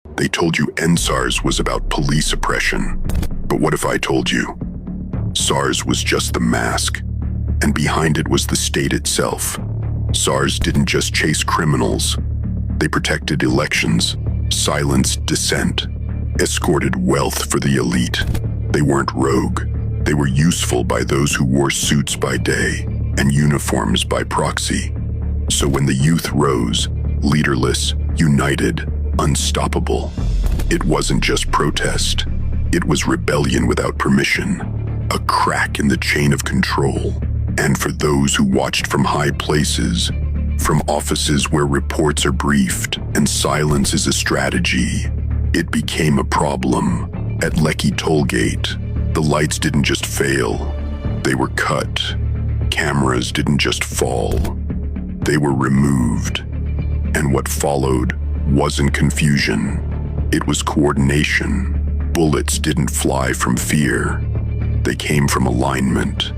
They told you SARS was about police oppression. But what if I told you SARS was just the mask, and behind it was the state itself? SARS didn't just chase criminals. They protected elections, silenced dissent, escorted wealth for the elite. They weren't rogue. They were useful by those who wore suits by day and uniforms by proxy. So when the youth rose, leaderless, united, unstoppable, it wasn't just protest. It was rebellion without permission, a crack in the chain of control. And for those who watched from high places, from offices where reports are briefed and silence is a strategy, it became a problem. At Lekki Tollgate, the lights didn't just fail, they were cut. Cameras didn't just fall, they were removed. And what followed wasn't confusion, it was coordination. Bullets didn't fly from fear, they came from alignment,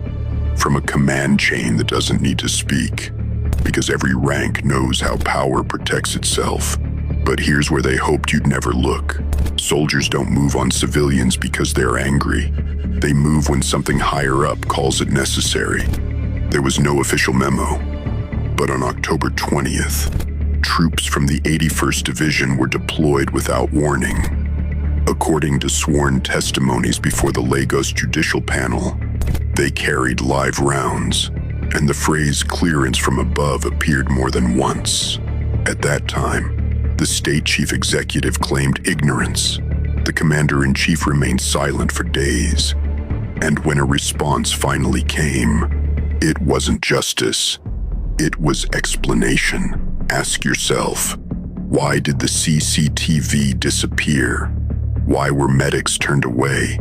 from a command chain that doesn't need to speak, because every rank knows how power protects itself. But here's where they hoped you'd never look. Soldiers don't move on civilians because they're angry. They move when something higher up calls it necessary. There was no official memo, but on October 20th, troops from the 81st Division were deployed without warning. According to sworn testimonies before the Lagos Judicial Panel, they carried live rounds, and the phrase "clearance from above" appeared more than once. At that time, the state chief executive claimed ignorance. The commander-in-chief remained silent for days. And when a response finally came, it wasn't justice. It was explanation. Ask yourself, why did the CCTV disappear? Why were medics turned away?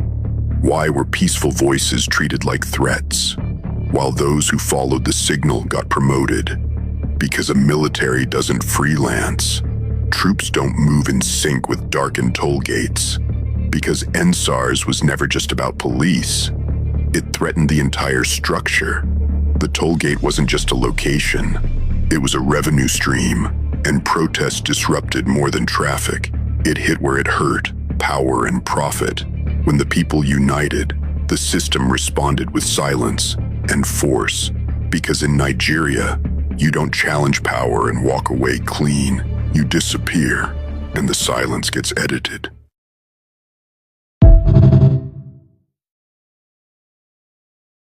Why were peaceful voices treated like threats, while those who followed the signal got promoted? Because a military doesn't freelance. Troops don't move in sync with darkened toll gates. Because SARS was never just about police. It threatened the entire structure. The toll gate wasn't just a location. It was a revenue stream, and protest disrupted more than traffic. It hit where it hurt, power and profit. When the people united, the system responded with silence and force. Because in Nigeria, you don't challenge power and walk away clean. You disappear, and the silence gets edited.